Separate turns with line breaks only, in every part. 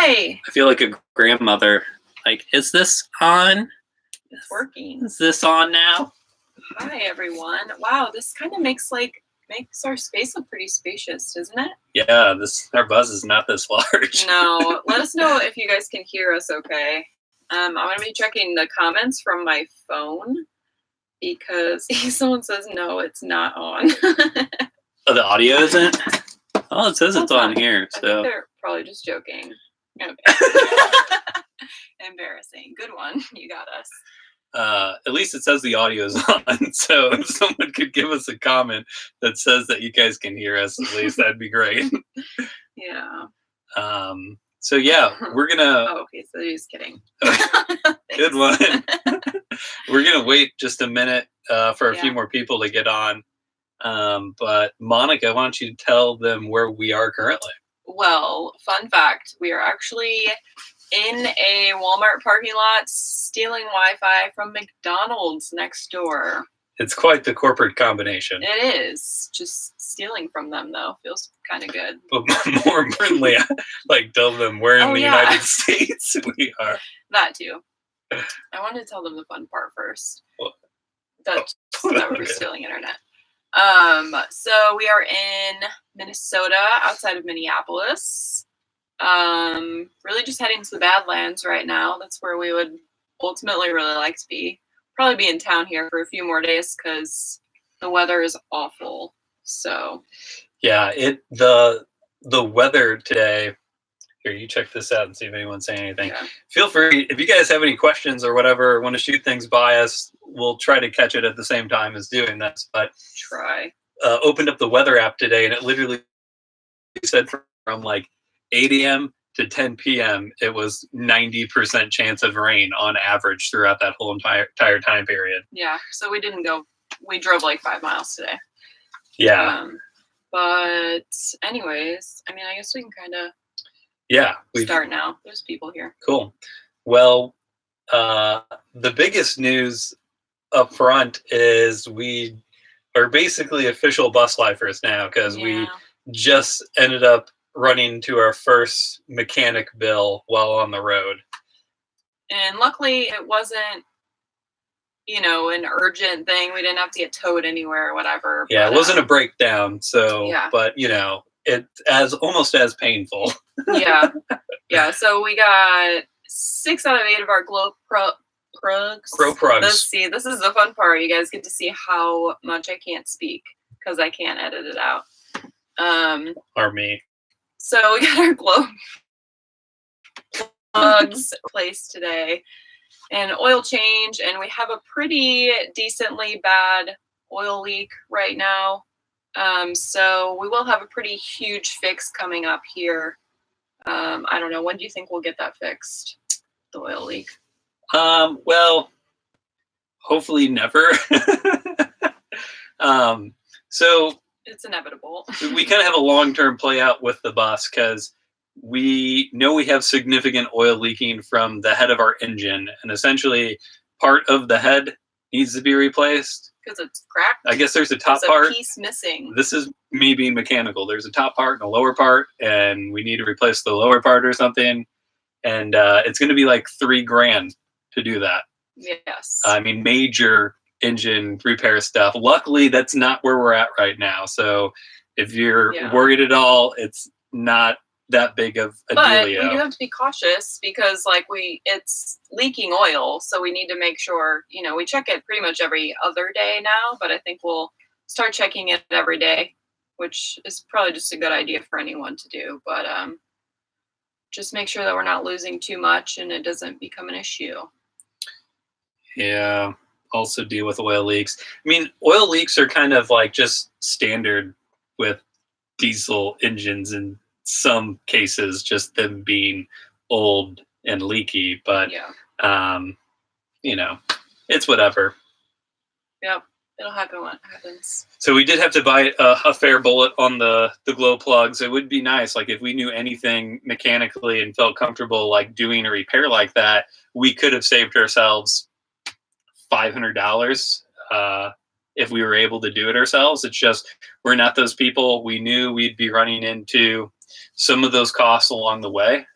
Hi.
I feel like a grandmother. Like, is this on?
It's working.
Is this on now?
Hi, everyone. Wow, this kind of makes our space look pretty spacious, doesn't it?
Yeah, our buzz is not this large.
No. Let us know if you guys can hear us okay. I'm going to be checking the comments from my phone because someone says, no, it's not on.
Oh, the audio isn't? Oh, it says it's on here.
I
So
think they're probably just joking. Okay. Embarrassing. Good one. You got us.
At least it says the audio is on. So if someone could give us a comment that says that you guys can hear us, at least that'd be great.
Yeah.
So yeah, we're gonna.
Oh, okay. So you're just kidding.
Good one. We're gonna wait just a minute for a few more people to get on. But Monica, why don't you tell them where we are currently?
Well, fun fact: we are actually in a Walmart parking lot stealing Wi-Fi from McDonald's next door.
It's quite the corporate combination.
It is. Just stealing from them, though, feels kind of good.
But more importantly, like tell them where in the United States we are.
That too. I wanted to tell them the fun part first.
What?
That we're stealing internet. So we are in Minnesota, outside of Minneapolis. Really just heading to the Badlands right now. That's where we would ultimately really like to be. Probably be in town here for a few more days because the weather is awful. So
yeah, the weather today. Here, you check this out and see if anyone's saying anything. Yeah. Feel free, if you guys have any questions or whatever, want to shoot things by us, we'll try to catch it at the same time as doing this. But opened up the weather app today, and it literally said from like 8 a.m. to 10 p.m. it was 90% chance of rain on average throughout that whole entire time period.
Yeah, so we didn't go. We drove like 5 miles today.
Yeah.
But anyways, I mean, I guess we can kind of.
Yeah.
Start now. There's people here.
Cool. Well, the biggest news up front is we are basically official bus lifers now because we just ended up running to our first mechanic bill while on the road.
And luckily it wasn't, an urgent thing. We didn't have to get towed anywhere or whatever.
Yeah, it wasn't a breakdown. So, but it's almost as painful.
Yeah. So we got 6 out of 8 of our glow prugs. Let's see. This is the fun part. You guys get to see how much I can't speak because I can't edit it out.
Or me.
So we got our glow plugs placed today, and oil change, and we have a pretty decently bad oil leak right now. So we will have a pretty huge fix coming up here. I don't know. When do you think we'll get that fixed? The oil leak.
Well, hopefully never. So
it's inevitable.
We kind of have a long-term play out with the bus because we know we have significant oil leaking from the head of our engine, and essentially part of the head needs to be replaced.
Because it's cracked?
I guess there's a top part.
There's a piece missing.
This is me being mechanical. There's a top part and a lower part, and we need to replace the lower part or something. And it's going to be like $3,000 to do that.
Yes.
I mean, major engine repair stuff. Luckily, that's not where we're at right now. So if you're worried at all, it's not that big of a dealio.
But we do have to be cautious because it's leaking oil. So we need to make sure, we check it pretty much every other day now, but I think we'll start checking it every day, which is probably just a good idea for anyone to do. But just make sure that we're not losing too much and it doesn't become an issue.
Yeah. Also deal with oil leaks. I mean, oil leaks are kind of like just standard with diesel engines in some cases, just them being old and leaky, but it's whatever.
Yep. It'll happen when it happens.
So we did have to buy a fair bullet on the glow plugs. It would be nice, like if we knew anything mechanically and felt comfortable like doing a repair like that, we could have saved ourselves $500 if we were able to do it ourselves. It's just we're not those people. We knew we'd be running into some of those costs along the way.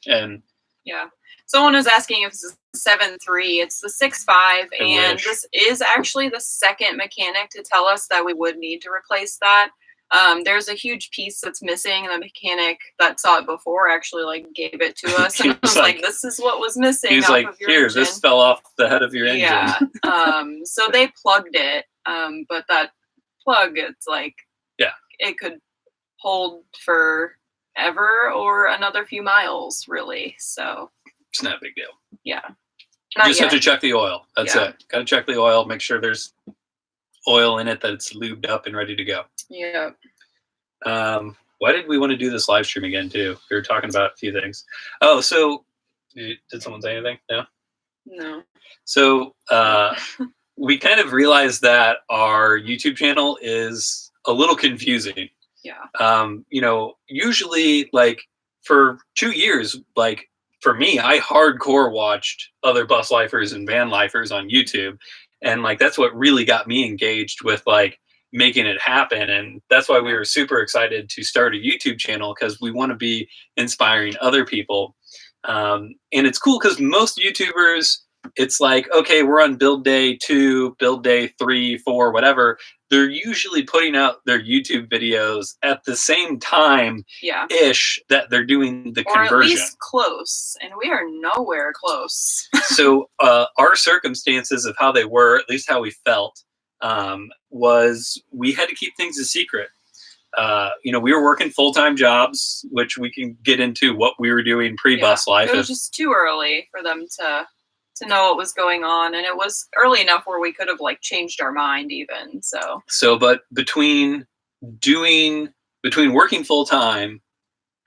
And
yeah. Someone was asking if it's a 7.3. It's the 6.5, and this is actually the second mechanic to tell us that we would need to replace that. There's a huge piece that's missing, and the mechanic that saw it before actually like gave it to us, and was like, "This is what was missing."
He's like, of your "Here, engine. This fell off the head of your engine."
Yeah. So they plugged it, but that plug, it's like, it could hold for ever or another few miles, really. So
it's not a big deal.
Yeah.
You just have to check the oil. That's it. Got to check the oil. Make sure there's oil in it, that it's lubed up and ready to go.
Yeah.
Why did we want to do this live stream again too? We were talking about a few things. Oh, so did someone say anything? No.
No.
So we kind of realized that our YouTube channel is a little confusing.
Yeah.
You know, usually like for 2 years, like for me, I hardcore watched other bus lifers and van lifers on YouTube. And like, that's what really got me engaged with like making it happen. And that's why we were super excited to start a YouTube channel, because we want to be inspiring other people. And it's cool because most YouTubers, it's like, okay, we're on build day 2, build day 3, 4, whatever. They're usually putting out their YouTube videos at the same time ish that they're doing the conversion. Or at least
close, and we are nowhere close.
So our circumstances of how they were, at least how we felt, was we had to keep things a secret. You know, we were working full-time jobs, which we can get into what we were doing pre-bus life.
It was just too early for them to know what was going on, and it was early enough where we could have like changed our mind even.
But between working full-time,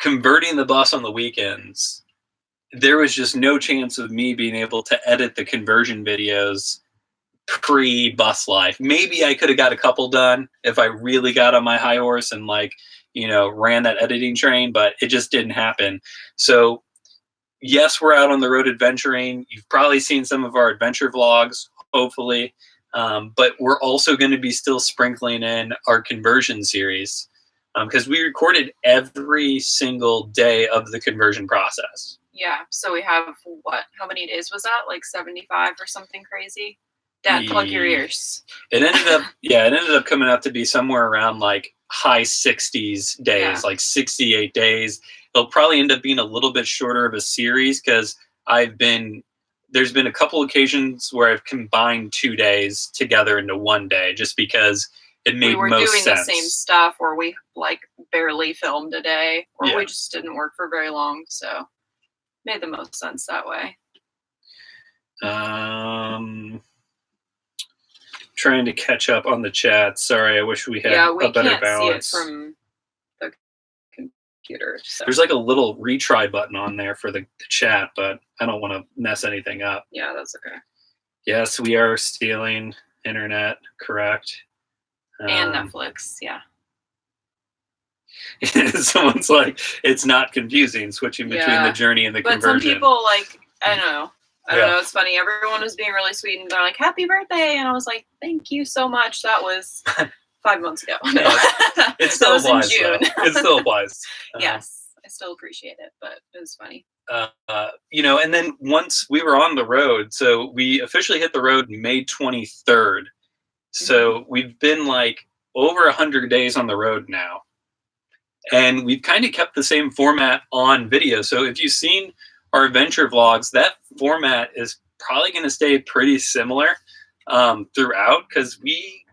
converting the bus on the weekends, there was just no chance of me being able to edit the conversion videos pre-bus life. Maybe I could have got a couple done if I really got on my high horse and like, you know, ran that editing train, but it just didn't happen. So yes, we're out on the road adventuring. You've probably seen some of our adventure vlogs, hopefully. But we're also going to be still sprinkling in our conversion series, because we recorded every single day of the conversion process.
Yeah. So we have how many days was that? Like 75 or something crazy? Dad, plug your ears.
It ended up coming out to be somewhere around like high 60s days, like 68 days. It'll probably end up being a little bit shorter of a series because there's been a couple occasions where I've combined 2 days together into 1 day just because it made most sense. We were doing the same
stuff, or we like barely filmed a day, or we just didn't work for very long, so made the most sense that way.
Trying to catch up on the chat. Sorry, I wish we had a better balance.
See it from the computer. So.
There's like a little retry button on there for the chat, but I don't want to mess anything up.
Yeah, that's okay.
Yes, we are stealing internet, correct?
And Netflix, yeah.
Someone's like, it's not confusing switching between the journey and the conversion.
But some people, like, I don't know. It's funny. Everyone was being really sweet, and they're like, happy birthday. And I was like, thank you so much. That was 5 months ago.
It still applies.
In June.
It still applies.
Yes, I still appreciate it, but it was funny.
You know, and then once we were on the road, so we officially hit the road May 23rd. So we've been like over 100 days on the road now. And we've kind of kept the same format on video. So if you've seen our adventure vlogs, that format is probably going to stay pretty similar throughout, because we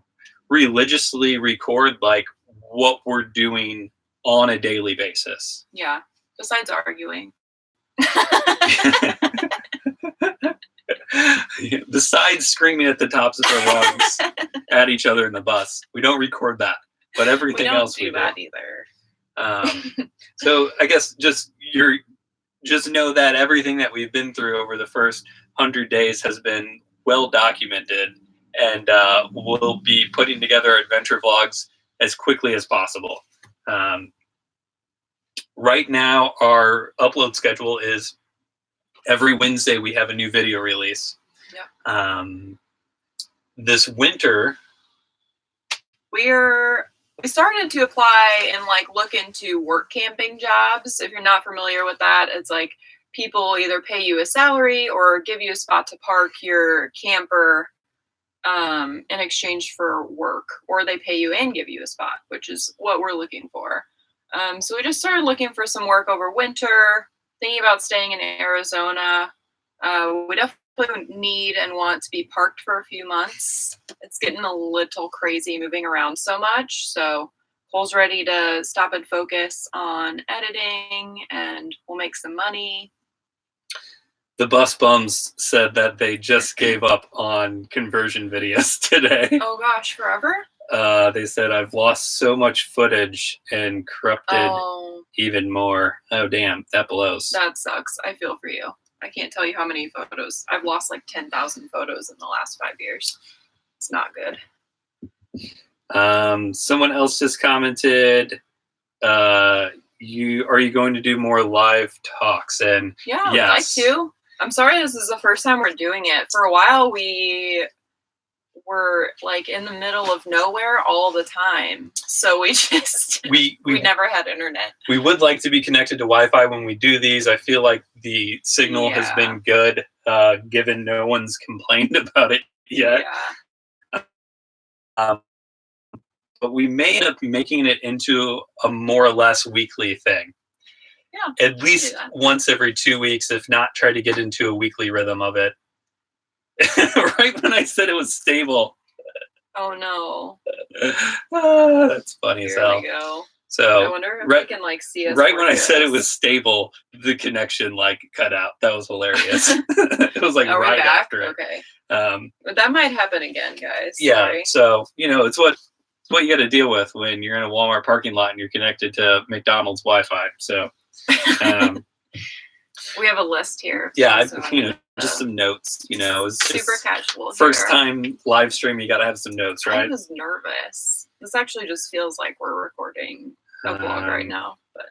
religiously record like what we're doing on a daily basis.
Yeah, besides arguing.
Besides screaming at the tops of our lungs at each other in the bus. We don't record that, but everything else we do.
That either.
So I guess just know that everything that we've been through over the first 100 days has been well documented, and we'll be putting together adventure vlogs as quickly as possible. Right now, our upload schedule is every Wednesday we have a new video release. Yeah. This winter,
we started to apply and like look into work camping jobs. If you're not familiar with that, it's like people either pay you a salary or give you a spot to park your camper in exchange for work, or they pay you and give you a spot, which is what we're looking for. So we just started looking for some work over winter, thinking about staying in Arizona. We definitely need and want to be parked for a few months. It's getting a little crazy moving around so much. So Cole's ready to stop and focus on editing, and we'll make some money.
The bus bums said that they just gave up on conversion videos today.
Oh gosh, forever?
They said, I've lost so much footage and corrupted even more. Oh, damn, that blows.
That sucks. I feel for you. I can't tell you how many photos. I've lost like 10,000 photos in the last 5 years. It's not good.
Someone else just commented, are you going to do more live talks? And
yeah, I'd like to. I'm sorry this is the first time we're doing it. For a while, we were like in the middle of nowhere all the time. So we just, we never had internet.
We would like to be connected to Wi-Fi when we do these. I feel like the signal has been good, given no one's complained about it yet. Yeah. But we may end up making it into a more or less weekly thing.
Yeah,
at least once every 2 weeks, if not try to get into a weekly rhythm of it. Right when I said it was stable.
Oh no.
That's funny as hell.
Here we go.
So
I wonder if they can like see us.
Right when I said it was stable, the connection like cut out. That was hilarious. It was like right after it.
Okay. But that might happen again, guys.
Yeah.
Sorry.
So it's what you got to deal with when you're in a Walmart parking lot and you're connected to McDonald's Wi-Fi. So.
We have a list here.
Yeah, just some notes. It's
super casual.
First time live stream, you got to have some notes, right?
I was nervous. This actually just feels like we're recording a vlog right now, but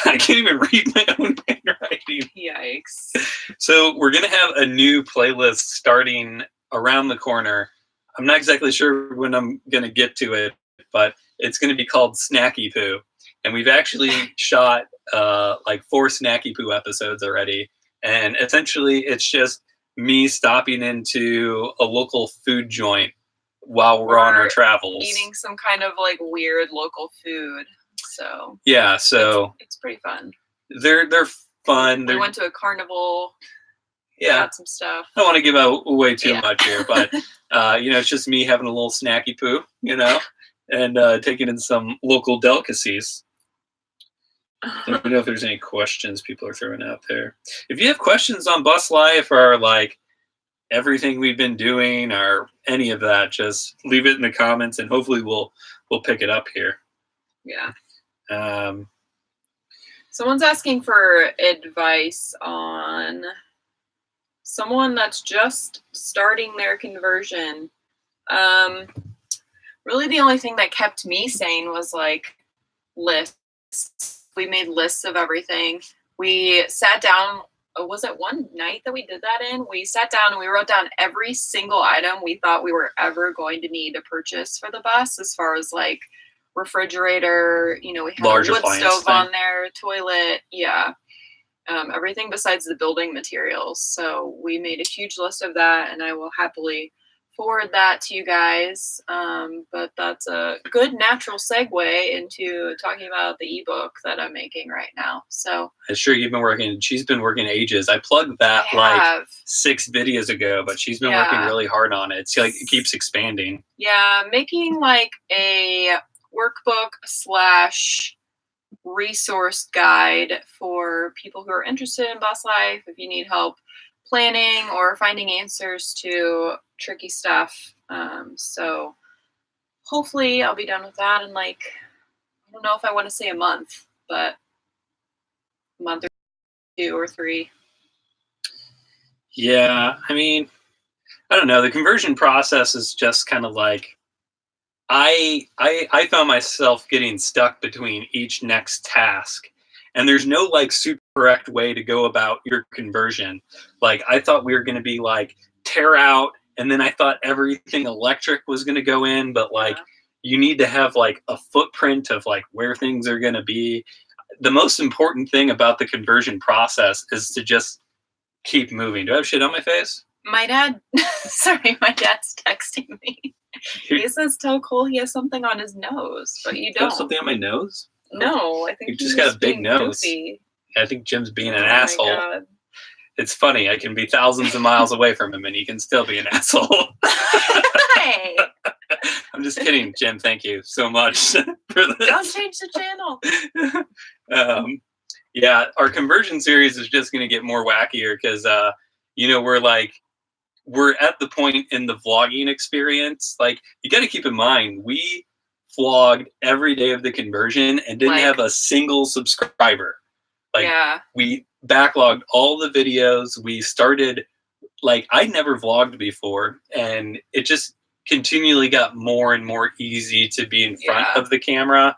I can't even read my own handwriting.
Yikes!
So we're gonna have a new playlist starting around the corner. I'm not exactly sure when I'm gonna get to it, but it's gonna be called Snacky Poo, and we've actually shot like 4 Snacky Poo episodes already, and essentially it's just me stopping into a local food joint while we're on our travels,
eating some kind of like weird local food. So
yeah, so
it's pretty fun.
They're fun.
We went to a carnival.
Yeah,
got some stuff.
I don't want to give away too much here, but it's just me having a little snacky poo, and taking in some local delicacies. Let me know if there's any questions people are throwing out there. If you have questions on bus life or like everything we've been doing or any of that, just leave it in the comments and hopefully we'll pick it up here.
Yeah. Someone's asking for advice on someone that's just starting their conversion. Really the only thing that kept me sane was like lists. We made lists of everything. We sat down, was it one night that we did that in? We sat down and we wrote down every single item we thought we were ever going to need to purchase for the bus, as far as like refrigerator, we had
large
a wood stove
thing
on there, toilet, everything besides the building materials. So we made a huge list of that, and I will happily forward that to you guys. But that's a good natural segue into talking about the ebook that I'm making right now. So
I'm sure she's been working ages. I plugged that like 6 videos ago, but she's been working really hard on it. It's like it keeps expanding.
Yeah, making like a workbook / resource guide for people who are interested in bus life. If you need help planning or finding answers to tricky stuff. So hopefully I'll be done with that in like, I don't know if I want to say a month, but a month or 2 or 3.
Yeah, I mean, I don't know. The conversion process is just kind of like, I found myself getting stuck between each next task. And there's no like super correct way to go about your conversion. Like I thought we were going to be like tear out, and then I thought everything electric was going to go in, but like you need to have like a footprint of like where things are going to be. the most important thing about the conversion process is to just keep moving. Do I have shit on my face?
My dad, sorry, my dad's texting me. He says tell Cole he has something on his nose, but you don't.
I have something on my nose?
No, I think
you just got a big nose.
Goofy.
I think Jim's being an asshole.
God.
It's funny. I can be thousands of miles away from him, and he can still be an asshole.
Hey.
I'm just kidding, Jim. Thank you so much for this.
Don't change the channel.
Yeah, our conversion series is just going to get more wackier because, we're at the point in the vlogging experience. Like, you got to keep in mind, we vlogged every day of the conversion and didn't have a single subscriber. We backlogged all the videos. We started, I never vlogged before, and it just continually got more and more easy to be in front of the camera.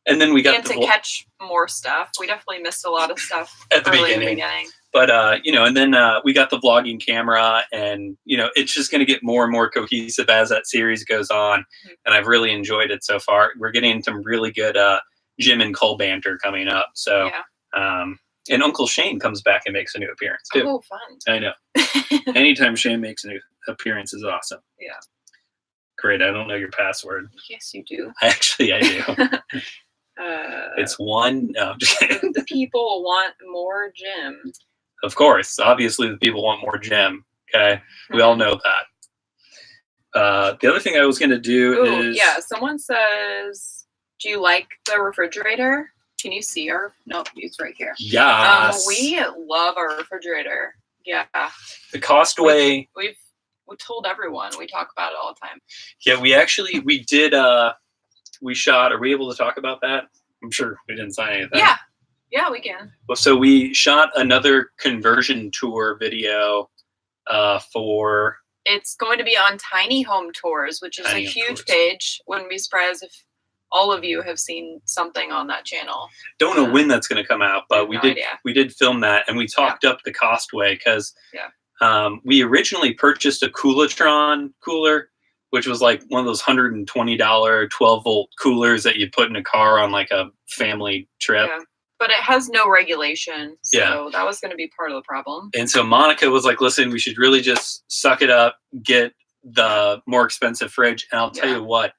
And then we got
to catch more stuff. We definitely missed a lot of stuff
at the beginning. But, and then we got the vlogging camera, and, it's just going to get more and more cohesive as that series goes on. Mm-hmm. And I've really enjoyed it so far. We're getting some really good Jim and Cole banter coming up. So, and Uncle Shane comes back and makes a new appearance, too.
Oh, fun.
I know. Anytime Shane makes a new appearance is awesome.
Yeah.
Great. I don't know your password.
Yes, you do.
Actually, I do. It's one. No, I'm just kidding.
The people want more Jim.
Of course. Obviously, the people want more Jim. Okay. We all know that. The other thing I was going to do is...
Yeah. Someone says, do you like the refrigerator? Can you see our... Nope, it's right here.
Yes.
We love our refrigerator. Yeah.
The Costway...
We told everyone. We talk about it all the time.
Yeah, we did... we shot... Are we able to talk about that? I'm sure we didn't sign anything.
Yeah, we can.
Well, so we shot another conversion tour video for...
It's going to be on Tiny Home Tours, which is a huge page. Wouldn't be surprised if all of you have seen something on that channel.
Don't know when that's going to come out, but we did film that, and we talked up the Costway because we originally purchased a Coolatron cooler, which was like one of those $120 12-volt coolers that you put in a car on like a family trip.
Yeah. But it has no regulation, so that was going to be part of the problem.
And so Monica was like, listen, we should really just suck it up, get the more expensive fridge. And I'll tell you what,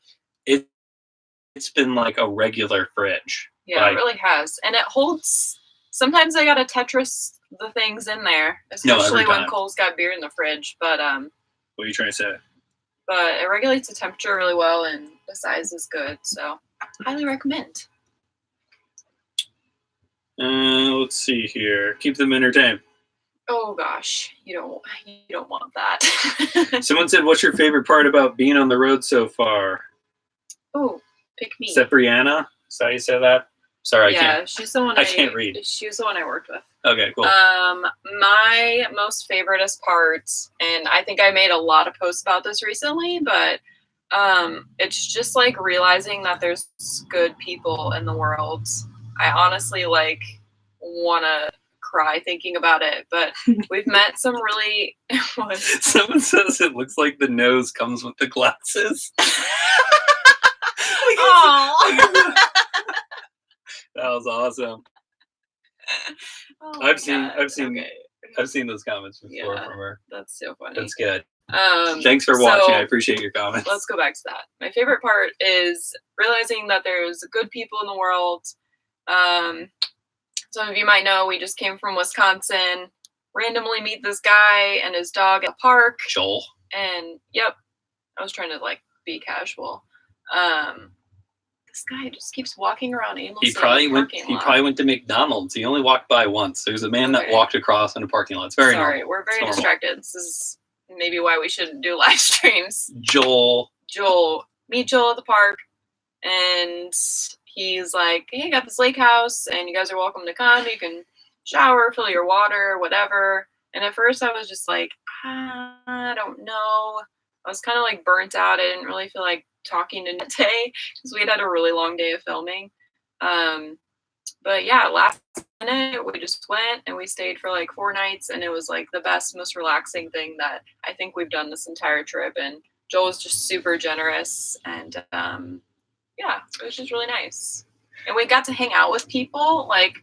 it's been like a regular fridge.
Yeah, it really has. And it holds, sometimes I got to Tetris the things in there, especially when Cole's got beer in the fridge. But
what are you trying to say?
But it regulates the temperature really well, and the size is good, so highly recommend.
Let's see here. Keep them entertained.
Oh gosh, you don't want that.
Someone said, "What's your favorite part about being on the road so far?"
Oh, pick me.
Is that Brianna? Is that how you say that? Sorry,
she's the one.
I can't read.
She's the one I worked with.
Okay, cool.
My most favoriteest part, and I think I made a lot of posts about this recently, but it's just like realizing that there's good people in the world. I honestly want to cry thinking about it, but we've met some really...
Someone says it looks like the nose comes with the glasses.
Oh,
that was awesome.
Oh
I've seen those comments before from her.
That's so funny.
That's good. Thanks for watching. I appreciate your comments.
Let's go back to that. My favorite part is realizing that there's good people in the world. Some of you might know we just came from Wisconsin. Randomly meet this guy and his dog at the park.
Joel.
And I was trying to be casual. This guy just keeps walking around aimlessly.
He probably went to McDonald's. He only walked by once. There's a man that walked across in a parking lot. It's very normal.
We're very distracted. This is maybe why we shouldn't do live streams.
Joel.
Meet Joel at the park, and he's like, "Hey, I got this lake house, and you guys are welcome to come. You can shower, fill your water, whatever." And at first, I was just like, I don't know. I was kind of burnt out. I didn't really feel like talking today because we had a really long day of filming. But yeah, last minute we just went and we stayed for 4 nights, and it was the best, most relaxing thing that I think we've done this entire trip. And Joel was just super generous, and it was just really nice. And we got to hang out with people. Like,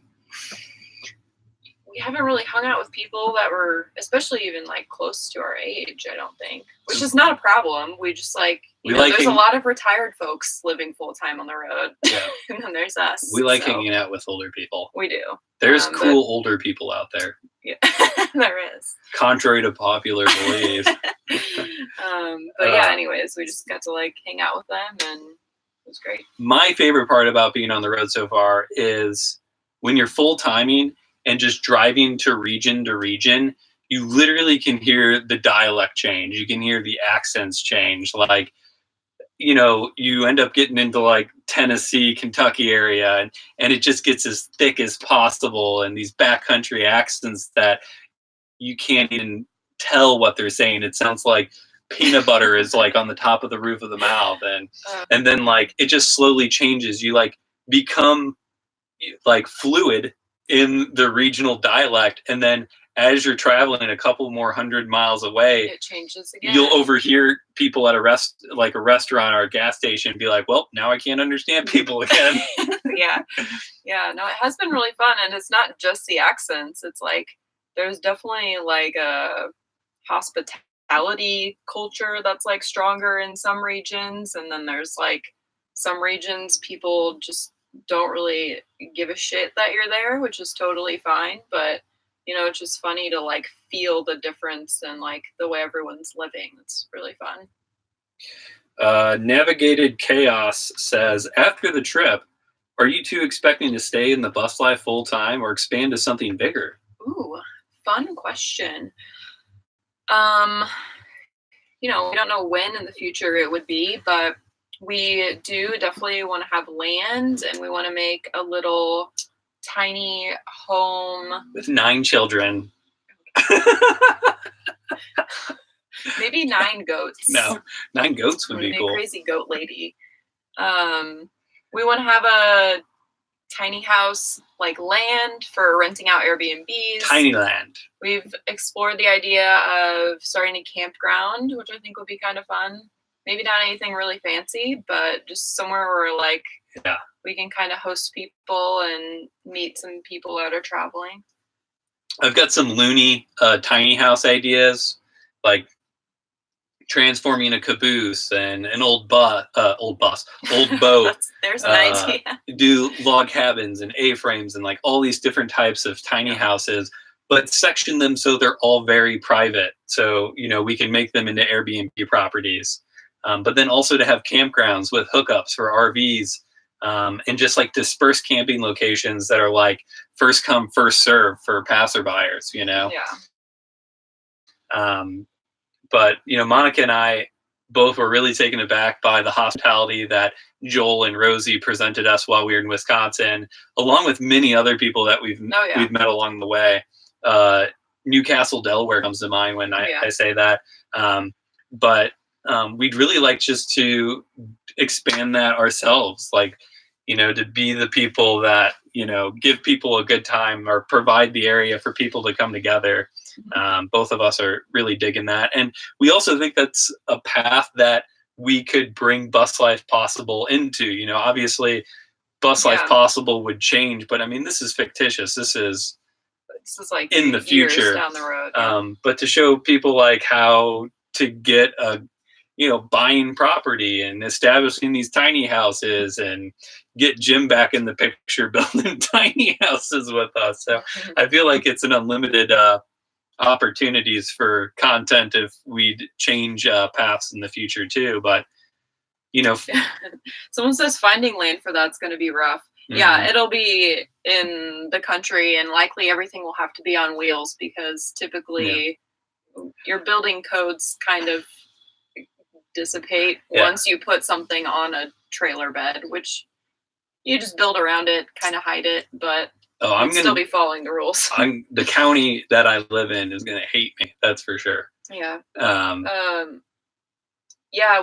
we haven't really hung out with people that were, especially even like close to our age, I don't think, which is not a problem. We just like, there's a lot of retired folks living full time on the road.
Yeah.
And then there's us.
We like hanging out with older people.
We do.
There's cool older people out there.
Yeah, there is.
Contrary to popular belief.
But yeah, anyways, we just got to like hang out with them and it was great.
My favorite part about being on the road so far is when you're full timing and just driving to region, you literally can hear the dialect change. You can hear the accents change. Like, you end up getting into like Tennessee, Kentucky area, and it just gets as thick as possible. And these backcountry accents that you can't even tell what they're saying. It sounds like peanut butter is like on the top of the roof of the mouth. And then like, it just slowly changes. You like become like fluid in the regional dialect, and then as you're traveling a couple more 100 miles away,
it changes again.
You'll overhear people at a restaurant or a gas station be like, well, now I can't understand people again.
Yeah, no, it has been really fun. And it's not just the accents. It's like there's definitely like a hospitality culture that's like stronger in some regions, and then there's like some regions people just don't really give a shit that you're there, which is totally fine. But it's just funny to like feel the difference in like the way everyone's living. It's really fun.
Navigated Chaos says, after the trip, are you two expecting to stay in the bus life full time or expand to something bigger?
Ooh, fun question. We don't know when in the future it would be, but we do definitely want to have land, and we want to make a little tiny home
with 9 children.
Maybe 9 goats.
No, 9 goats would be cool.
A crazy goat lady. We want to have a tiny house, like land for renting out Airbnbs.
Tiny land.
We've explored the idea of starting a campground, which I think would be kind of fun. Maybe not anything really fancy, but just somewhere where like we can kind of host people and meet some people that are traveling.
I've got some loony tiny house ideas, like transforming a caboose and an old boat.
There's an idea.
Do log cabins and A-frames and like all these different types of tiny houses, but section them so they're all very private. So, we can make them into Airbnb properties. But then also to have campgrounds with hookups for RVs, and just like dispersed camping locations that are like first come, first serve for passerbyers,
Yeah.
But, Monica and I both were really taken aback by the hospitality that Joel and Rosie presented us while we were in Wisconsin, along with many other people that we've met along the way. Newcastle, Delaware comes to mind when I say that. But we'd really like just to expand that ourselves, like, to be the people that, give people a good time or provide the area for people to come together. Both of us are really digging that. And we also think that's a path that we could bring Bus Life Possible into. Obviously, Bus Life Possible would change, but I mean, this is fictitious. This is
like
in the future
down the road.
But to show people like how to get buying property and establishing these tiny houses and get Jim back in the picture building tiny houses with us. So I feel like it's an unlimited opportunities for content if we'd change paths in the future too. But
someone says finding land for that's going to be rough. Mm-hmm. Yeah, it'll be in the country, and likely everything will have to be on wheels because typically your building codes kind of dissipate once you put something on a trailer bed, which you just build around it, kind of hide it, but I'm gonna still be following the rules.
The county that I live in is gonna hate me, that's for sure.
Yeah.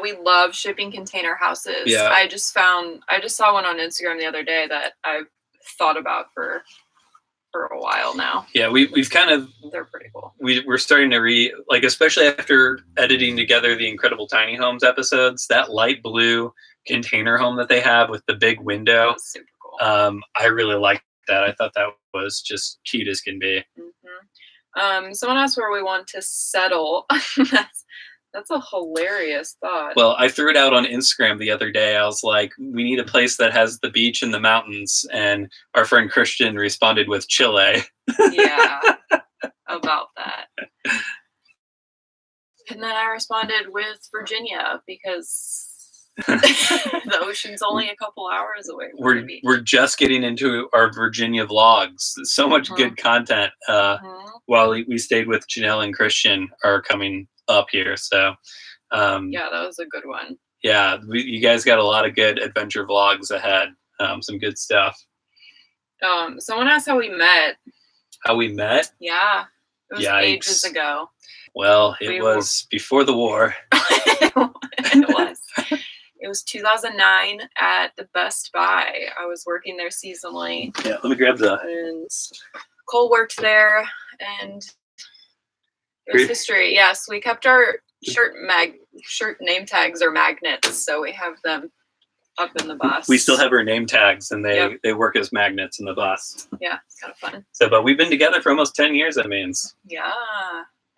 We love shipping container houses.
Yeah.
I just saw one on Instagram the other day that I've thought about for a while now.
Yeah, we've kind of,
they're pretty cool.
We're starting to especially after editing together the Incredible Tiny Homes episodes, that light blue container home that they have with the big window.
Super cool.
I really liked that. I thought that was just cute as can be.
Someone asked where we want to settle. That's a hilarious thought.
Well, I threw it out on Instagram the other day. I was like, we need a place that has the beach and the mountains. And our friend Christian responded with Chile.
Yeah, about that. And then I responded with Virginia because the ocean's only a couple hours away from the beach.
We're just getting into our Virginia vlogs. So much good content while we stayed with Janelle and Christian are coming up here. So
yeah, that was a good one.
Yeah, you guys got a lot of good adventure vlogs ahead. Some good stuff.
Someone asked how we met.
How we met?
Yeah, it was ages ago.
Well, it was before the war.
It was. It was 2009 at the Best Buy. I was working there seasonally.
Yeah, let me grab
And Cole worked there, and it was history. Yes, we kept our shirt name tags or magnets, so we have them up in the bus.
We still have our name tags, and they work as magnets in the bus.
Yeah, it's kind of fun.
So, but we've been together for almost 10 years, that means.
Yeah,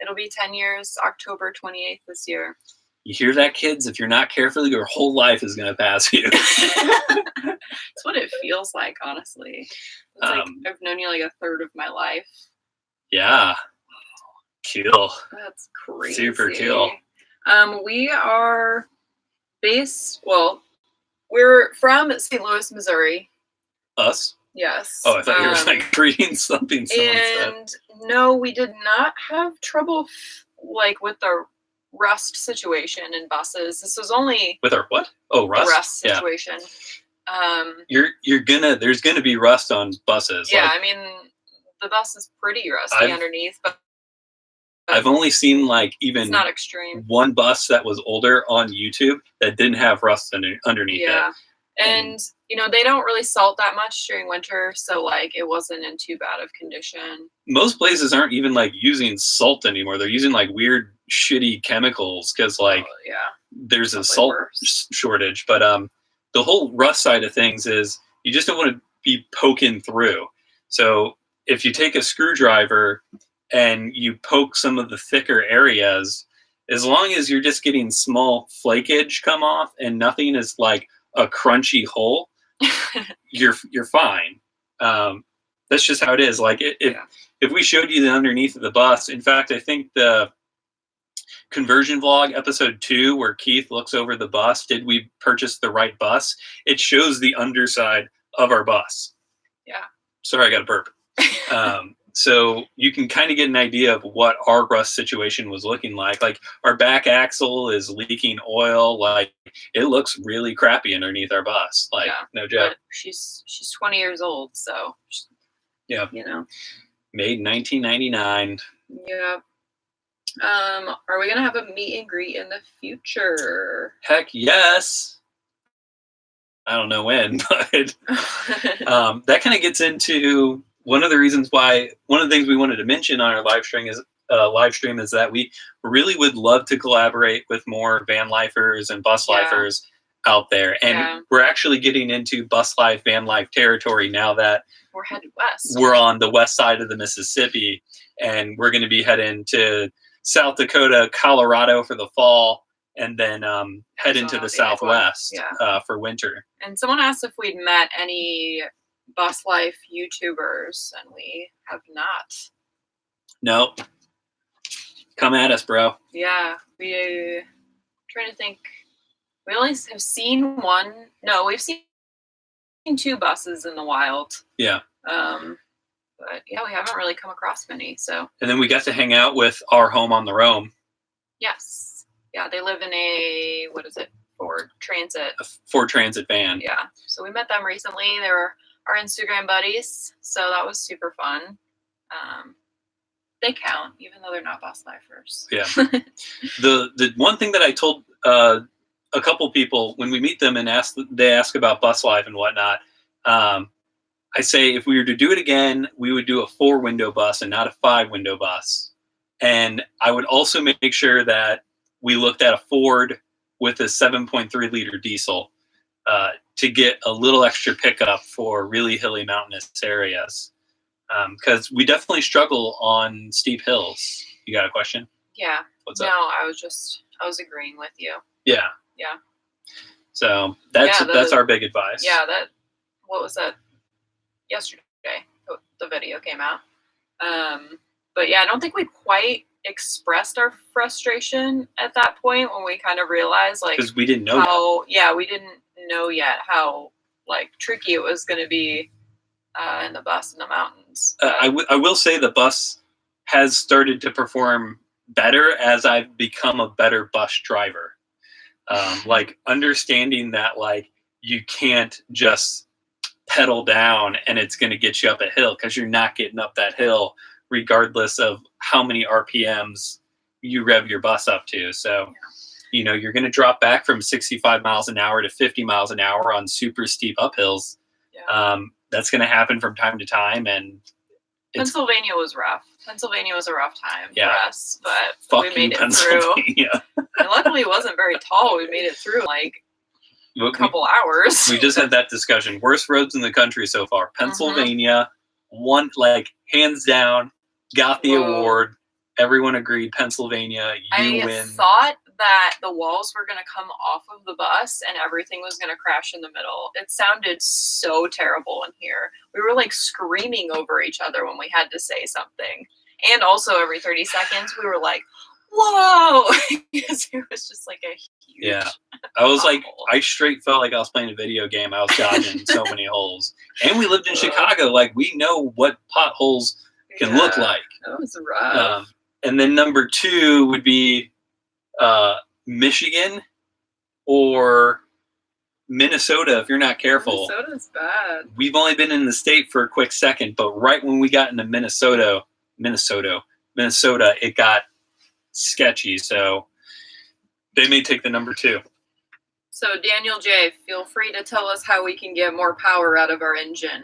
it'll be 10 years, October 28th this year.
You hear that, kids? If you're not careful, your whole life is going to pass you.
That's what it feels like, honestly. It's like I've known you like a third of my life.
Yeah. Cool.
That's crazy.
Super cool.
We are we're from St. Louis, Missouri.
Us?
Yes.
Oh, I thought you were like reading something someone
and
said.
No, we did not have trouble with the rust situation in buses. This was only
with our what? Oh, rust.
The rust situation.
Yeah. There's gonna be rust on buses.
Yeah, I mean the bus is pretty rusty underneath, but
I've only seen even
it's not extreme.
One bus that was older on YouTube that didn't have rust underneath it.
Yeah. And they don't really salt that much during winter, so it wasn't in too bad of condition.
Most places aren't even using salt anymore. They're using weird shitty chemicals because there's a salt shortage. But the whole rust side of things is you just don't want to be poking through. So if you take a screwdriver and you poke some of the thicker areas, as long as you're just getting small flakage come off and nothing is a crunchy hole, you're fine. That's just how it is. If we showed you the underneath of the bus, in fact, I think the conversion vlog episode 2 where Keith looks over the bus, did we purchase the right bus? It shows the underside of our bus.
Yeah.
Sorry, I got a burp. So you can kind of get an idea of what our rust situation was looking like. Our back axle is leaking oil. It looks really crappy underneath our bus. No joke.
But she's 20 years old, so
yeah. Made 1999.
Yeah. Are we gonna have a meet and greet in the future?
Heck yes. I don't know when, but that kind of gets into one of the things we wanted to mention on our live stream is that we really would love to collaborate with more van lifers and bus lifers out there. And we're actually getting into bus life, van life territory now that
we're headed west.
We're on the west side of the Mississippi, and we're going to be heading to South Dakota, Colorado for the fall, and then head into the Southwest for winter. And
someone asked if we'd met any bus life YouTubers, and we have not.
No. Come at us, bro.
Yeah, trying to think. We only have seen one. No, we've seen 2 buses in the wild.
Yeah.
But yeah, we haven't really come across many. So.
And then we got to hang out with Our Home on the Roam.
Yes. Yeah, they live in a Ford Transit.
A Ford Transit van.
Yeah. So we met them recently. They were our Instagram buddies, so that was super fun. They count, even though they're not bus lifers.
Yeah. The one thing that I told a couple people when we meet them and they ask about bus life and whatnot, I say if we were to do it again, we would do a 4-window bus and not a 5-window bus. And I would also make sure that we looked at a Ford with a 7.3 liter diesel. to get a little extra pickup for really hilly mountainous areas. Because we definitely struggle on steep hills. You got a question?
Yeah.
What's up?
No, I was agreeing with you.
Yeah.
Yeah.
So that's our big advice.
Yeah, what was that? Yesterday, the video came out. But yeah, I don't think we quite expressed our frustration at that point when we kind of realized, like,
because we didn't know
we didn't know yet how like tricky it was going to be in the bus in the mountains.
I will say the bus has started to perform better as I've become a better bus driver. Like understanding that like you can't just pedal down and it's going to get you up a hill, because you're not getting up that hill regardless of how many RPMs you rev your bus up to. So, you know, you're going to drop back from 65 miles an hour to 50 miles an hour on super steep uphills.
Yeah.
That's going to happen from time to time. And
Pennsylvania was rough. Pennsylvania was a rough time for us, but we made it through. And luckily it wasn't very tall. We made it through like a couple hours.
We just had that discussion. Worst roads in the country so far. Pennsylvania, one, like, hands down, got the award. Everyone agreed, Pennsylvania, you win.
I thought that the walls were going to come off of the bus and everything was going to crash in the middle. It sounded so terrible in here. We were like screaming over each other when we had to say something. And also every 30 seconds we were like, whoa! Because it was just like a huge...
Yeah. I was like, I straight felt like I was playing a video game. I was dodging so many holes. And we lived in Chicago. Like, we know what potholes can look like.
That was rough.
And then number 2 would be Michigan or Minnesota if you're not careful.
Minnesota's bad.
We've only been in the state for a quick second, but right when we got into Minnesota, it got sketchy. So they may take the number 2.
So Daniel J., feel free to tell us how we can get more power out of our engine.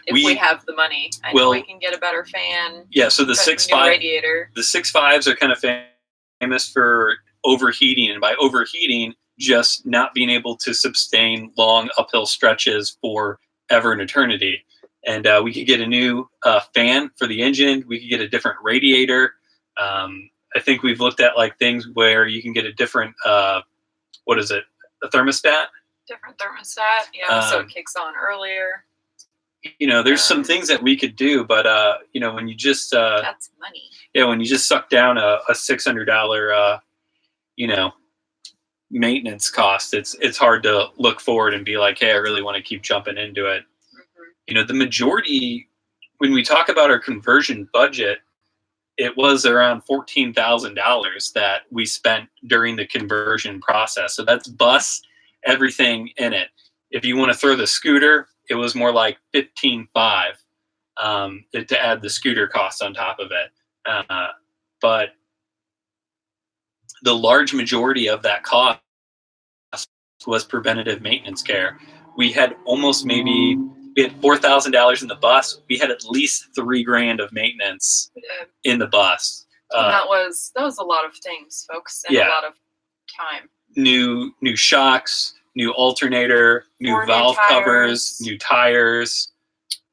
If we have the money, I know we can get a better fan.
Yeah, so the 6.5
radiator.
The 6.5s are kind of famous for overheating, and by overheating, just not being able to sustain long uphill stretches for ever and eternity. And we could get a new fan for the engine. We could get a different radiator. I think we've looked at like things where you can get a different what is it? A thermostat.
Different thermostat. Yeah, so it kicks on earlier.
You know, there's some things that we could do, but you know, when you just
that's money.
Yeah, when you just suck down a $600 you know, maintenance cost, it's hard to look forward and be like, hey, I really want to keep jumping into it. You know, the majority, when we talk about our conversion budget, it was around $14,000 that we spent during the conversion process. So that's bus, everything in it. If you want to throw the scooter, it was more like $15,500 to add the scooter costs on top of it. But the large majority of that cost was preventative maintenance care. We had almost we had $4,000 in the bus. We had at least $3,000 of maintenance in the bus.
That was a lot of things, folks, and a lot of time.
New shocks, new alternator, new valve covers, new tires,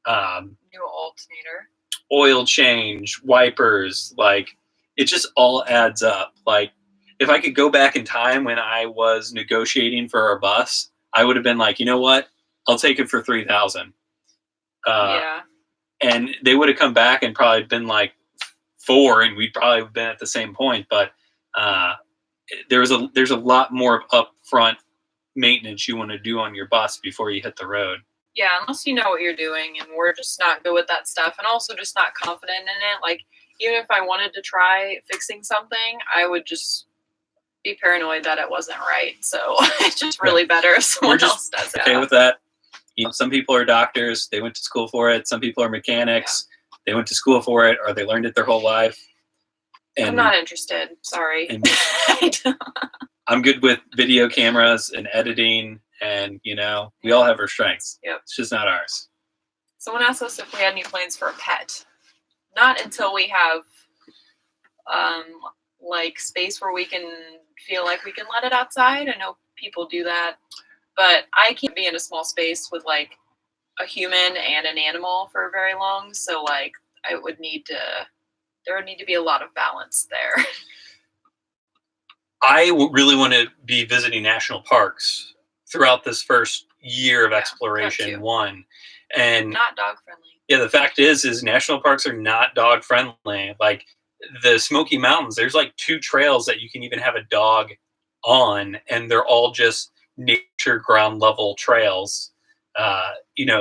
new alternator,
oil change, wipers. Like, it just all adds up. Like, if I could go back in time when I was negotiating for our bus, I would have been like, you know what? I'll take it for $3,000. And they would have come back and probably been like $4,000, and we'd probably have been at the same point. But there's a lot more upfront maintenance you want to do on your bus before you hit the road.
Yeah, unless you know what you're doing, and we're just not good with that stuff, and also just not confident in it. Like, even if I wanted to try fixing something, I would just be paranoid that it wasn't right. So it's just really better if someone else does it.
Okay with that. You know, some people are doctors, they went to school for it. Some people are mechanics, they went to school for it, or they learned it their whole life. And
I'm not interested. Sorry.
I'm good with video cameras and editing, and you know, we all have our strengths.
Yep.
It's just not ours.
Someone asked us if we had any plans for a pet. Not until we have like space where we can feel like we can let it outside. I know people do that, but I can't be in a small space with like a human and an animal for very long. So like there would need to be a lot of balance there.
I really want to be visiting national parks throughout this first year of exploration. And
not dog friendly.
Yeah, the fact is national parks are not dog friendly. Like the Smoky Mountains, there's like 2 trails that you can even have a dog on, and they're all just nature ground level trails.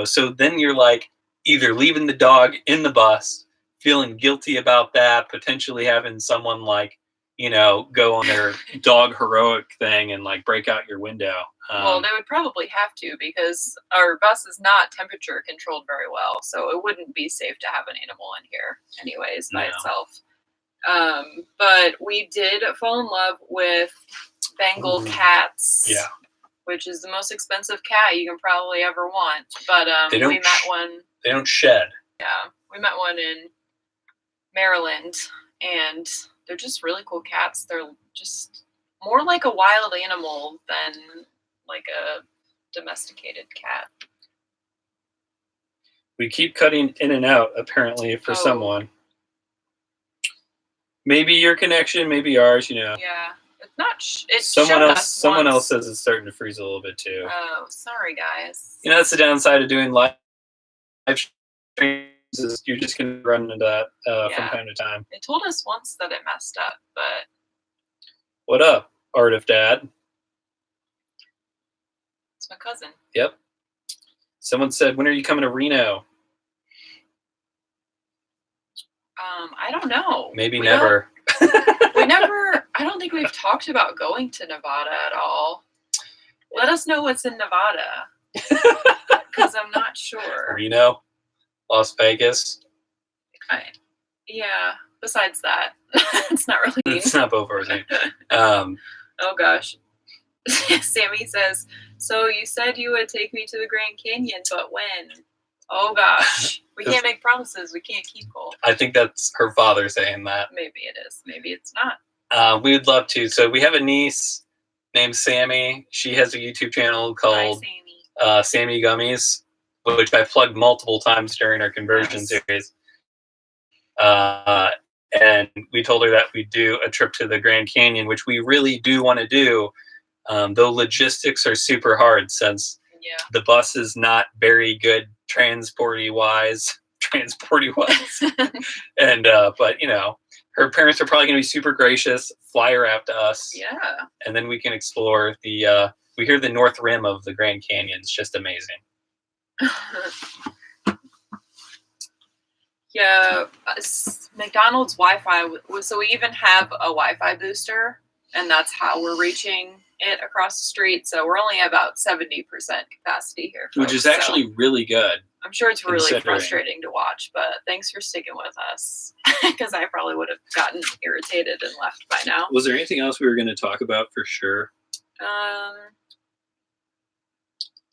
So then you're like either leaving the dog in the bus, feeling guilty about that, potentially having someone like, go on their dog heroic thing and like break out your window.
Well, they would probably have to, because our bus is not temperature controlled very well, so it wouldn't be safe to have an animal in here anyways by itself. But we did fall in love with Bengal cats.
Yeah.
Which is the most expensive cat you can probably ever want. But we met one.
They don't shed.
Yeah, we met one in Maryland, and they're just really cool cats. They're just more like a wild animal than like a domesticated cat.
We keep cutting in and out, apparently, for someone. Maybe your connection, maybe ours,
Yeah. It's not.
Someone else says it's starting to freeze a little bit too.
Oh, sorry, guys.
That's the downside of doing live streams. Is you're just gonna run into that from time to time.
They told us once that it messed up, but
what up, Art of Dad?
It's my cousin.
Yep. Someone said, "When are you coming to Reno?"
I don't know.
Maybe never.
I don't think we've talked about going to Nevada at all. Let us know what's in Nevada, because I'm not sure.
Reno, Las Vegas.
Yeah. Besides that, it's not really.
It's not over.
Oh gosh. Sammy says, "So you said you would take me to the Grand Canyon, but when?" Oh gosh, we can't make promises we can't keep.
I think that's her father saying that.
Maybe it is. Maybe it's not.
We would love to. So we have a niece named Sammy. She has a YouTube channel called Sammy Gummies, which I've plugged multiple times during our conversion series. And we told her that we'd do a trip to the Grand Canyon, which we really do want to do, though logistics are super hard since the bus is not very good transporty wise. And but her parents are probably going to be super gracious, fly her out to us, and then we can explore the we hear the north rim of the Grand Canyon. It's just amazing.
Yeah, McDonald's Wi-Fi, so we even have a Wi-Fi booster, and that's how we're reaching it across the street. So we're only about 70% capacity here, folks,
which is actually really good.
I'm sure it's really frustrating to watch, but thanks for sticking with us, because I probably would have gotten irritated and left by now.
Was there anything else we were going to talk about for sure?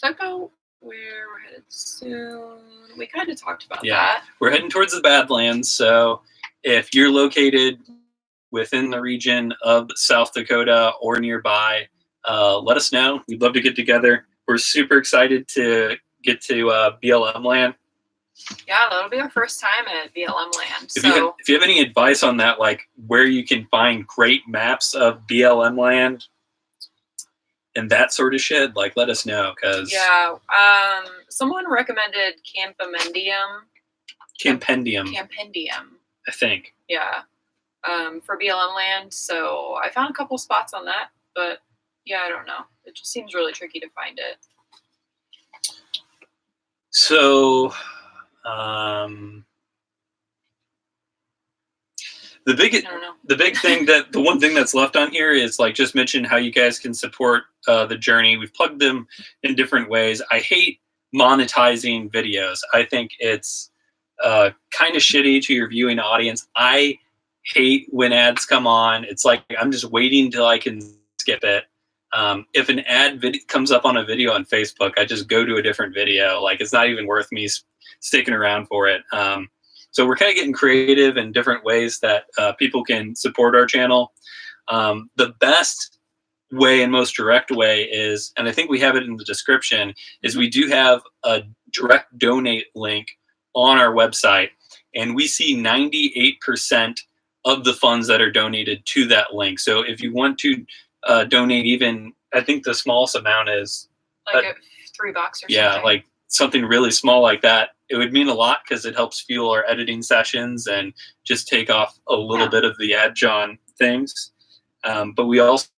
Talk about where we're headed soon. We kind of talked about that.
We're heading towards the Badlands, so if you're located within the region of South Dakota or nearby, let us know. We'd love to get together. We're super excited to get to BLM land.
Yeah, that'll be our first time at BLM land.
If you have any advice on that, like where you can find great maps of BLM land and that sort of shit, like let us know, because
someone recommended Campendium,
I think.
Yeah, for BLM land. So I found a couple spots on that, but yeah, I don't know. It just seems really tricky to find it.
So, the one thing that's left on here is like just mention how you guys can support the journey. We've plugged them in different ways. I hate monetizing videos. I think it's kind of shitty to your viewing audience. I hate when ads come on. It's like I'm just waiting till I can skip it. If an ad comes up on a video on Facebook, I just go to a different video. Like it's not even worth me sticking around for it. So we're kind of getting creative in different ways that people can support our channel. The best way and most direct way is, and I think we have it in the description, is we do have a direct donate link on our website, and we see 98% of the funds that are donated to that link. So if you want to donate, even I think the smallest amount is
like $3 or something.
Like something really small like that, it would mean a lot because it helps fuel our editing sessions and just take off a little bit of the edge on things. But we also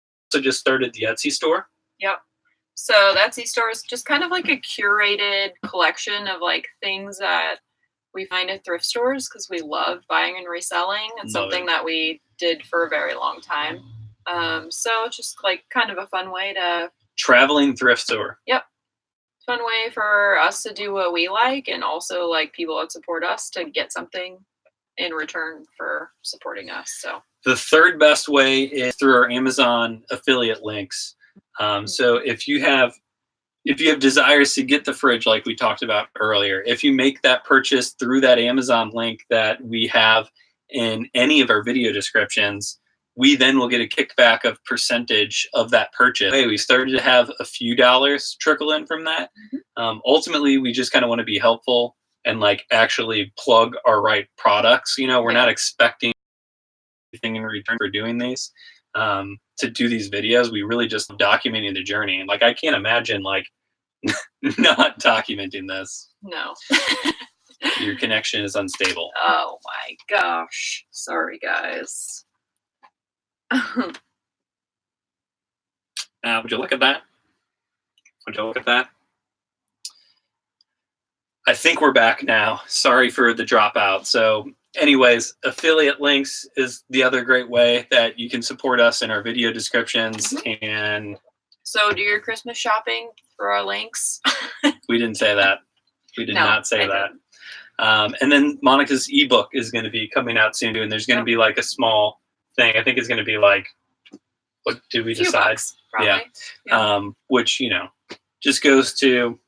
just started the Etsy store.
Yep. So the Etsy store is just kind of like a curated collection of like things that we find at thrift stores because we love buying and reselling. It's something that we did for a very long time. So it's just like kind of a fun way to...
Traveling thrift store.
Yep. Fun way for us to do what we like, and also like people that support us to get something in return for supporting us. So
the third best way is through our Amazon affiliate links. So if you have desires to get the fridge like we talked about earlier, if you make that purchase through that Amazon link that we have in any of our video descriptions, we then will get a kickback of percentage of that purchase. We started to have a few dollars trickle in from that. Ultimately, we just kind of want to be helpful and like actually plug our right products. We're not expecting anything in return for doing these. To do these videos, we really just documenting the journey. And like, I can't imagine like not documenting this.
No.
Your connection is unstable.
Oh my gosh. Sorry, guys.
Would you look at that? I think we're back now. Sorry for the dropout. So anyways, affiliate links is the other great way that you can support us in our video descriptions. And
so do your Christmas shopping for our links.
We didn't say that. We did not say that. And then Monica's ebook is going to be coming out soon, and there's going to be like a small thing. I think it's going to be like, what did we decide?
Bucks, probably.
Which, just goes to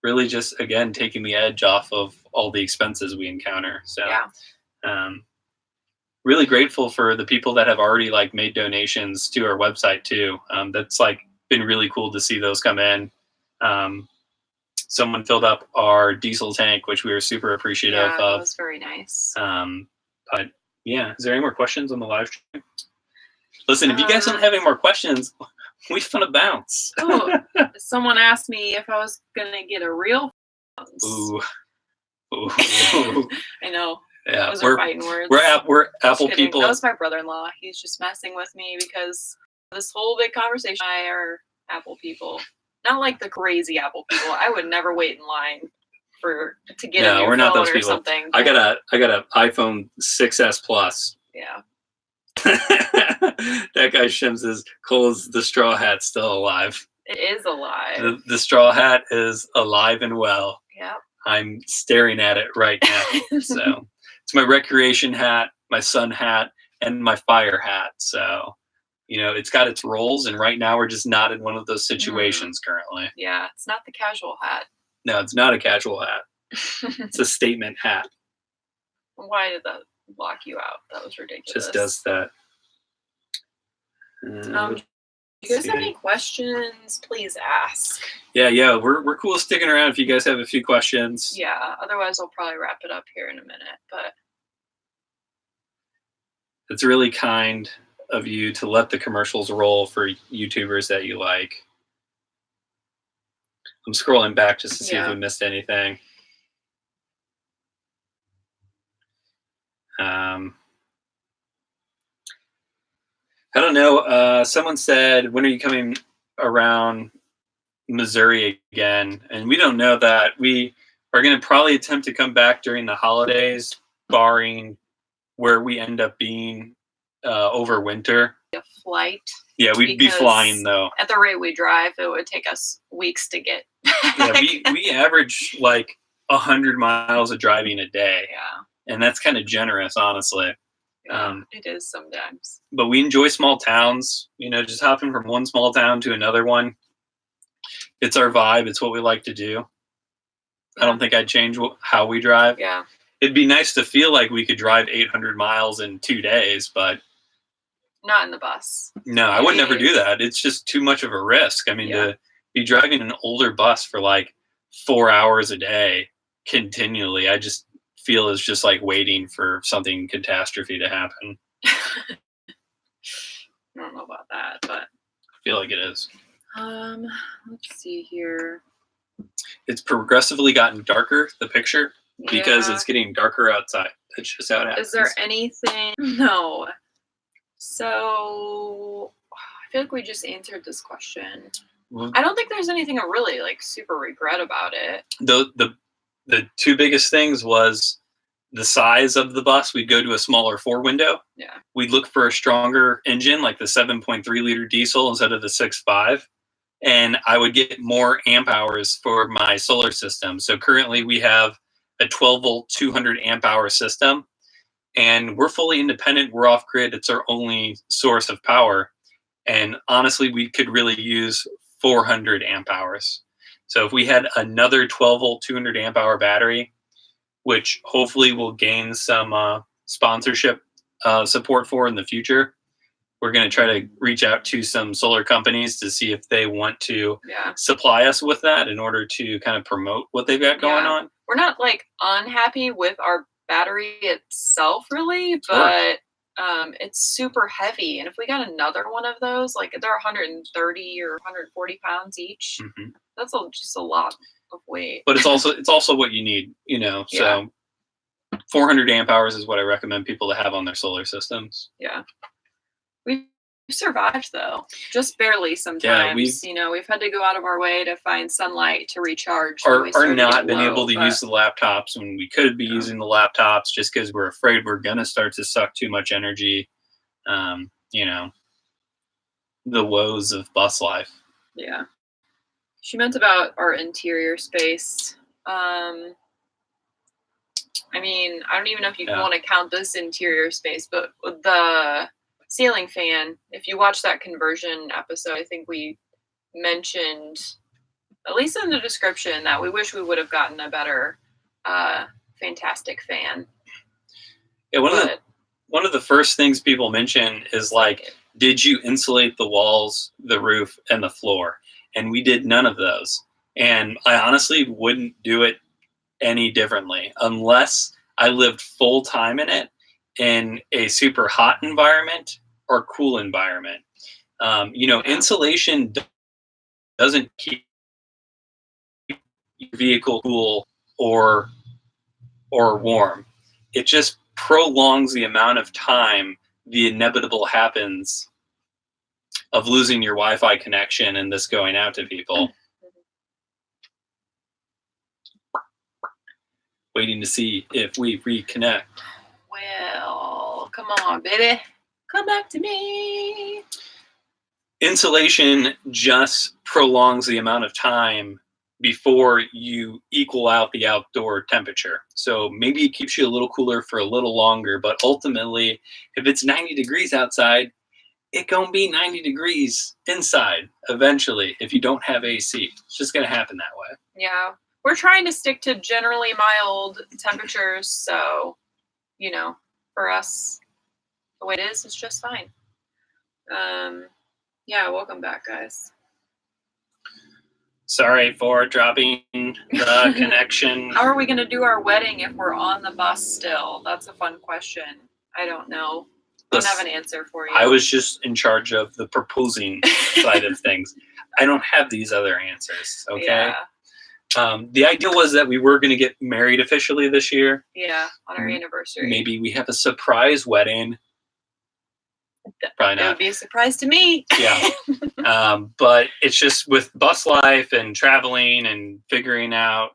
really just, again, taking the edge off of all the expenses we encounter. So really grateful for the people that have already like made donations to our website too. That's like been really cool to see those come in. Someone filled up our diesel tank, which we were super appreciative of.
That was very nice.
But yeah, is there any more questions on the live stream? Listen, if you guys don't have any more questions, we want to bounce.
Someone asked me if I was gonna get a real phones.
Ooh.
I know.
Yeah,
those are fighting words.
We're Apple people.
That was my brother-in-law. He's just messing with me because this whole big conversation. I are Apple people, not like the crazy Apple people. I would never wait in line to get a new
we're not
phone
those
or
people.
something.
I got a iPhone 6s Plus.
Yeah.
That guy Shims is Cole's the straw hat still alive.
It is alive.
The straw hat is alive and well.
Yeah.
I'm staring at it right now. So it's my recreation hat, my sun hat, and my fire hat. So, it's got its roles, and right now we're just not in one of those situations currently.
Yeah, it's not the casual hat.
No, it's not a casual hat. It's a statement hat.
Why did that block you out? That was ridiculous.
Just does that.
If you guys have any questions, please ask.
Yeah, we're cool sticking around if you guys have a few questions.
Yeah, otherwise I'll probably wrap it up here in a minute. But
it's really kind of you to let the commercials roll for YouTubers that you like. I'm scrolling back just to see if we missed anything. I don't know. Someone said, when are you coming around Missouri again? And we don't know that. We are going to probably attempt to come back during the holidays, barring where we end up being over winter.
A flight.
Yeah, we'd be flying though.
At the rate we drive, it would take us weeks to get back.
Yeah, we average like 100 miles of driving a day.
Yeah.
And that's kind of generous, honestly.
Yeah, it is sometimes.
But we enjoy small towns, just hopping from one small town to another one. It's our vibe. It's what we like to do. Yeah. I don't think I'd change how we drive.
Yeah.
It'd be nice to feel like we could drive 800 miles in 2 days, but
Not in the bus.
No, I would never do that. It's just too much of a risk. I mean, to be driving an older bus for like 4 hours a day continually, I just feel is just like waiting for something catastrophe to happen.
I don't know about that, but
I feel like it is.
Let's see here.
It's progressively gotten darker, the picture, because it's getting darker outside. That's just how it happens.
Is there anything? No. So I feel like we just answered this question. I don't think there's anything I really like super regret about it.
The two biggest things was the size of the bus. We'd go to a smaller 4-window.
Yeah.
We'd look for a stronger engine, like the 7.3 liter diesel instead of the 6.5. And I would get more amp hours for my solar system. So currently we have a 12 volt, 200 amp hour system, and we're fully independent. We're off grid. It's our only source of power. And honestly, we could really use 400 amp hours. So if we had another 12 volt, 200 amp hour battery, which hopefully we'll gain some sponsorship support for in the future, we're going to try to reach out to some solar companies to see if they want to supply us with that in order to kind of promote what they've got going on.
We're not like unhappy with our battery itself really, but it's super heavy. And if we got another one of those, like they're 130 or 140 pounds each, that's just a lot of weight.
But it's also what you need, you know, so 400 amp hours is what I recommend people to have on their solar systems.
Yeah. We've survived though, just barely sometimes. We've had to go out of our way to find sunlight to recharge.
Or not been able to use the laptops when we could be using the laptops just because we're afraid we're going to start to suck too much energy. You know, the woes of bus life.
Yeah. She meant about our interior space. I mean, I don't even know if you want to count this interior space, but the ceiling fan, if you watch that conversion episode, I think we mentioned, at least in the description, that we wish we would have gotten a better fantastic fan.
Yeah, one of the first things people mention is like, did you insulate the walls, the roof, and the floor? And we did none of those. And I honestly wouldn't do it any differently unless I lived full time in it, in a super hot environment or cool environment. Insulation doesn't keep your vehicle cool or warm. It just prolongs the amount of time the inevitable happens of losing your Wi-Fi connection and this going out to people. Waiting to see if we reconnect.
Well, come on, baby. Come back to me.
Insulation just prolongs the amount of time before you equal out the outdoor temperature. So maybe it keeps you a little cooler for a little longer, but ultimately, if it's 90 degrees outside, it's gonna be 90 degrees inside eventually if you don't have AC. It's just gonna happen that way.
Yeah. We're trying to stick to generally mild temperatures, so, for us, the way it is just fine. Welcome back, guys.
Sorry for dropping the connection.
How are we going to do our wedding if we're on the bus still? That's a fun question. I don't know. I don't have an answer for you.
I was just in charge of the proposing side of things. I don't have these other answers, okay?
Yeah.
The idea was that we were going to get married officially this year.
Yeah, on our anniversary.
Maybe we have a surprise wedding. Probably not.
That would be a surprise to me.
Yeah. But it's just with bus life and traveling and figuring out,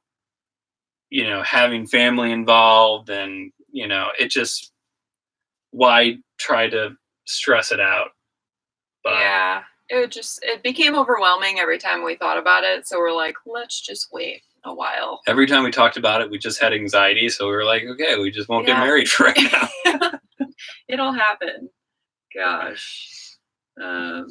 having family involved and, it just, why try to stress it out? But
yeah. It became overwhelming every time we thought about it. So we're like, let's just wait a while.
Every time we talked about it, we just had anxiety. So we were like, okay, we just won't get married for right now.
It'll happen. Gosh. I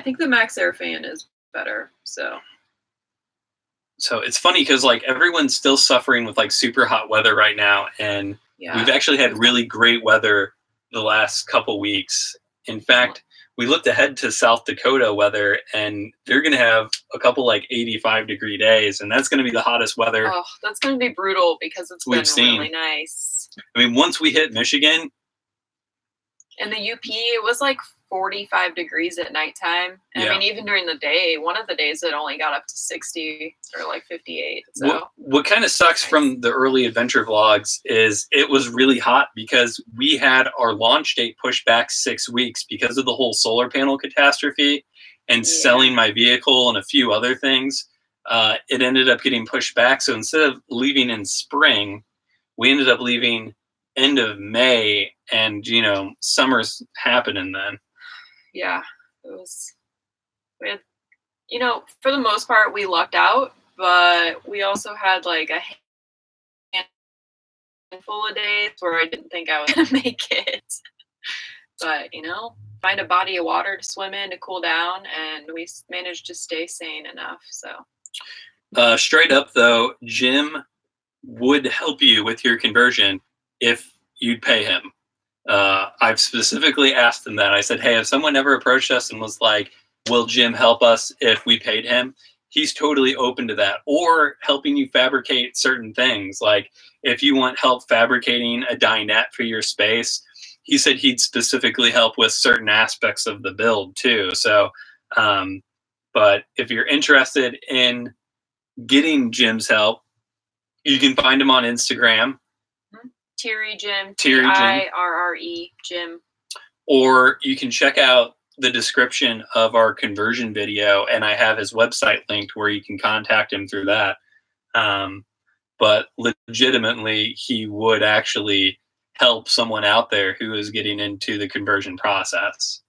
think the Max Air fan is better. So
it's funny because like everyone's still suffering with like super hot weather right now. And
Yeah.
We've actually had really great weather the last couple weeks. In fact, we looked ahead to South Dakota weather, and they're going to have a couple like 85-degree days, and that's going to be the hottest weather.
Oh, that's going to be brutal because it's been really nice.
I mean, once we hit Michigan.
In the UP, it was like 45 degrees at nighttime. And I mean, even during the day, one of the days it only got up to 60 or like 58. So
what kind of sucks from the early adventure vlogs is it was really hot because we had our launch date pushed back 6 weeks because of the whole solar panel catastrophe and selling my vehicle and a few other things. It ended up getting pushed back. So instead of leaving in spring, we ended up leaving end of May, and summer's happening then. Yeah,
it was. We had, for the most part, we lucked out, but we also had like a handful of days where I didn't think I was gonna make it. But find a body of water to swim in to cool down, and we managed to stay sane enough. So,
straight up though, Jim would help you with your conversion if you'd pay him. I've specifically asked him that. I said, hey, if someone ever approached us and was like, will Jim help us if we paid him? He's totally open to that. Or helping you fabricate certain things. Like if you want help fabricating a dinette for your space, he said he'd specifically help with certain aspects of the build too. So, but if you're interested in getting Jim's help, you can find him on Instagram.
Tirre Jim, Tirre Jim.
Or you can check out the description of our conversion video, and I have his website linked where you can contact him through that. But legitimately, he would actually help someone out there who is getting into the conversion process.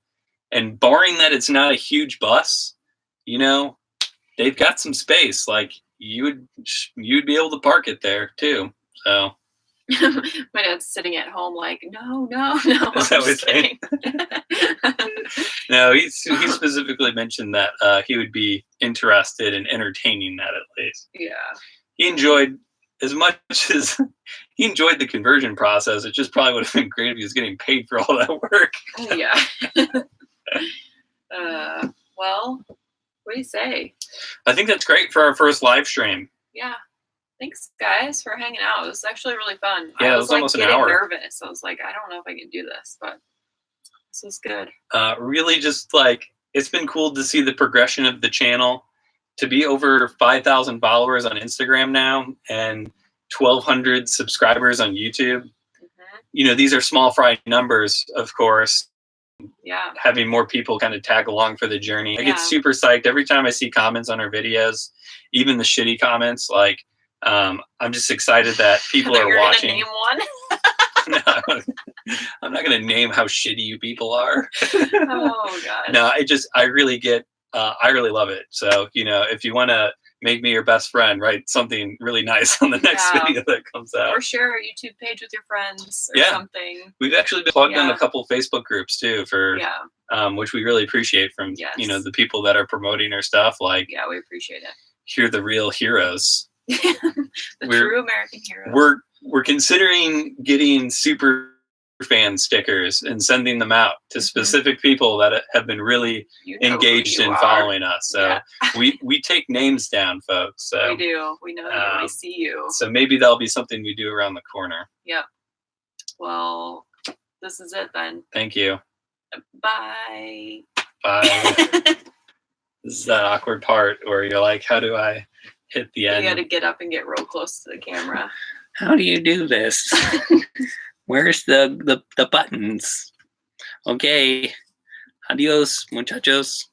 And barring that it's not a huge bus, they've got some space. Like you'd be able to park it there too. So.
My dad's sitting at home like, no.
Is that what he's saying? No, he specifically mentioned that he would be interested in entertaining that at least.
Yeah.
He enjoyed as much as he enjoyed the conversion process. It just probably would have been great if he was getting paid for all that work.
Yeah. Well, what do you say?
I think that's great for our first live stream.
Yeah. Thanks, guys, for hanging out. It was actually really fun.
Yeah, it was almost an hour.
I was nervous. I was like, I don't know if I can do this, but this was good.
Really just it's been cool to see the progression of the channel to be over 5,000 followers on Instagram now and 1,200 subscribers on YouTube. Mm-hmm. These are small fry numbers, of course.
Yeah.
Having more people kind of tag along for the journey. I get super psyched every time I see comments on our videos, even the shitty comments. I'm just excited that people are watching.
Name one?
No, I'm not going to name how shitty you people are.
Oh God.
No, I really love it. So, if you want to make me your best friend, write something really nice on the next video that comes out.
Or share our YouTube page with your friends or something.
We've actually been plugged in a couple Facebook groups too for, which we really appreciate from, the people that are promoting our stuff.
Yeah, we appreciate it.
You're the real heroes.
True American heroes.
We're considering getting super fan stickers and sending them out to specific people that have been really engaged in following us. So we take names down, folks. So
we do. We know that we see you.
So maybe that'll be something we do around the corner.
Yep. Well, this is it then.
Thank you.
Bye.
Bye. This is that awkward part where you're like, how do I hit the end?
You got to get up and get real close to the camera.
How do you do this? Where's the buttons? Okay. Adios, muchachos.